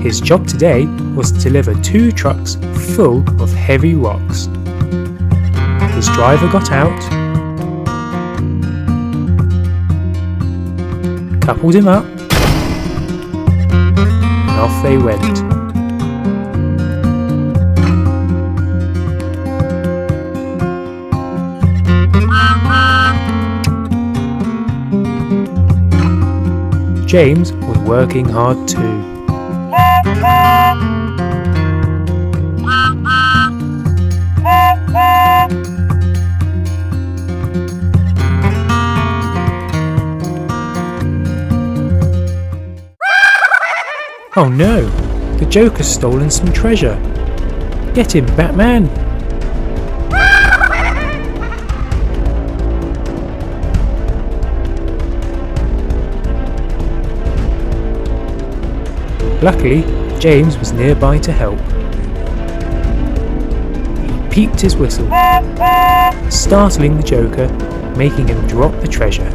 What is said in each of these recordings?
His job today was to deliver 2 trucks full of heavy rocks. His driver got out, coupled him up, and off they went. James was working hard too. Oh no! The Joker's stolen some treasure! Get him, Batman! Luckily, James was nearby to help. He peeped his whistle, startling the Joker, making him drop the treasure.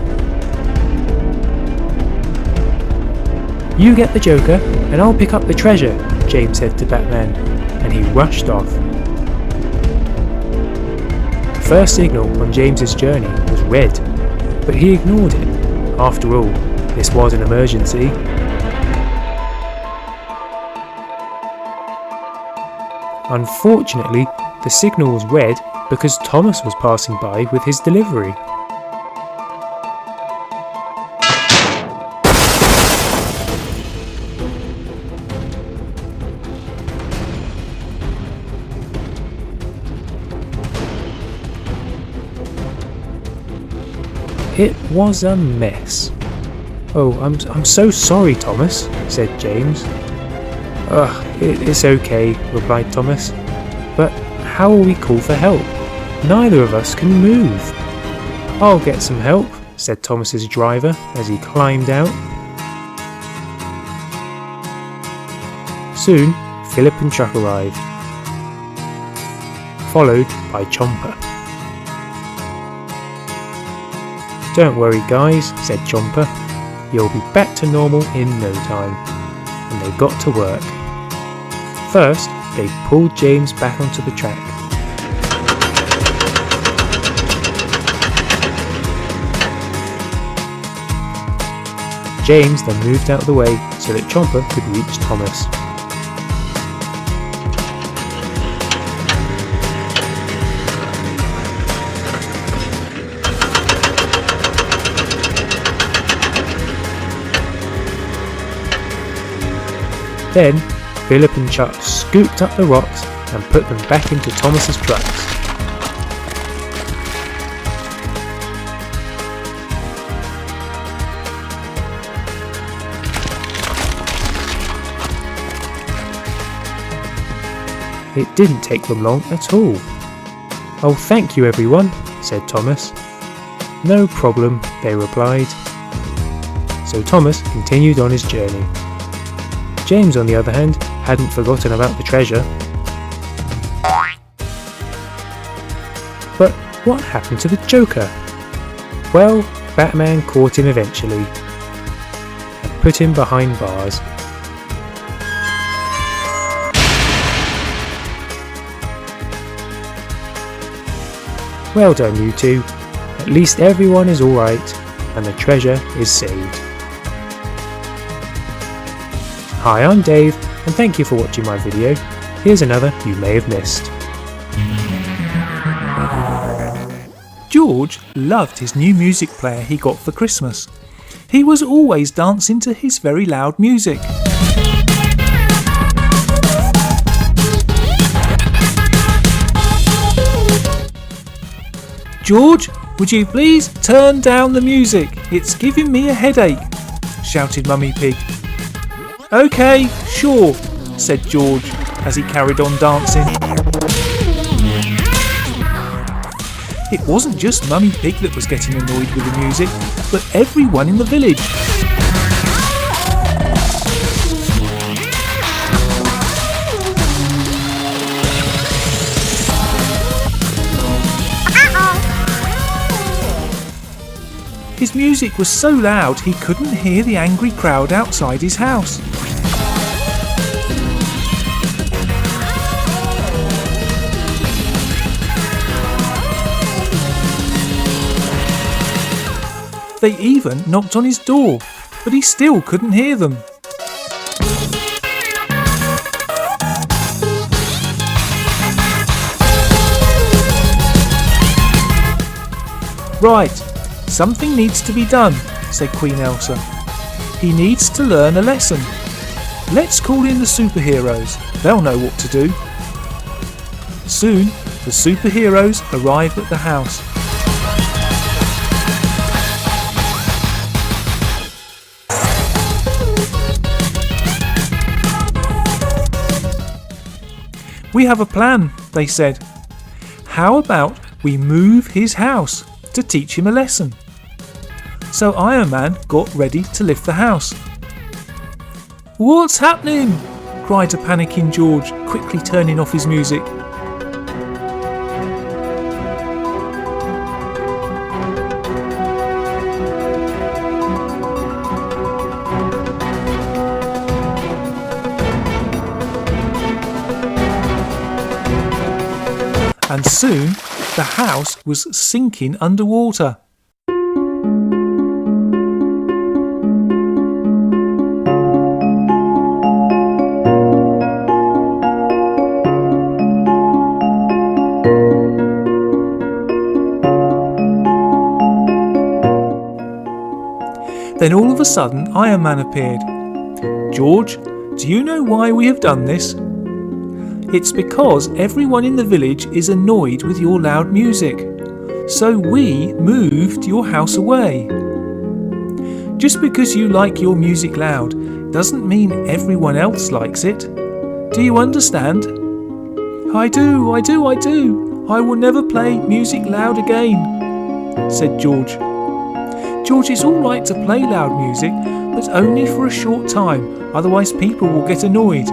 "You get the Joker, and I'll pick up the treasure," James said to Batman, and he rushed off. The first signal on James's journey was red, but he ignored it. After all, this was an emergency. Unfortunately, the signal was red because Thomas was passing by with his delivery. It was a mess. "Oh, I'm so sorry, Thomas," said James. It's okay," replied Thomas. "But how will we call for help? Neither of us can move." "I'll get some help," said Thomas's driver as he climbed out. Soon, Philip and Chuck arrived, followed by Chomper. "Don't worry, guys," said Chomper. "You'll be back to normal in no time." And they got to work. First, they pulled James back onto the track. James then moved out of the way so that Chomper could reach Thomas. Then, Philip and Chuck scooped up the rocks and put them back into Thomas's trucks. It didn't take them long at all. "Oh, thank you everyone," said Thomas. "No problem," they replied. So Thomas continued on his journey. James, on the other hand, hadn't forgotten about the treasure. But what happened to the Joker? Well, Batman caught him eventually and put him behind bars. Well done, you two. At least everyone is alright and the treasure is saved. Hi, I'm Dave, and thank you for watching my video. Here's another you may have missed. George loved his new music player he got for Christmas. He was always dancing to his very loud music. "George, would you please turn down the music? It's giving me a headache," shouted Mummy Pig. "OK, sure," said George as he carried on dancing. It wasn't just Mummy Pig that was getting annoyed with the music, but everyone in the village. His music was so loud he couldn't hear the angry crowd outside his house. They even knocked on his door, but he still couldn't hear them. Right, something needs to be done, said Queen Elsa. He needs to learn a lesson. Let's call in the superheroes. They'll know what to do. Soon, the superheroes arrived at the house. We have a plan, they said. How about we move his house to teach him a lesson? So Iron Man got ready to lift the house. What's happening? Cried a panicking George, quickly turning off his music. And soon the house was sinking underwater. Then all of a sudden Iron Man appeared. George, do you know why we have done this? It's because everyone in the village is annoyed with your loud music. So we moved your house away. Just because you like your music loud doesn't mean everyone else likes it. Do you understand? I do. I will never play music loud again, said George. George, it's all right to play loud music, but only for a short time, otherwise people will get annoyed.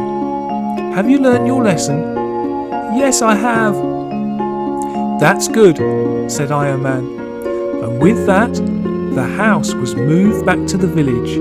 Have you learnt your lesson? Yes, I have. That's good, said Iron Man. And with that, the house was moved back to the village.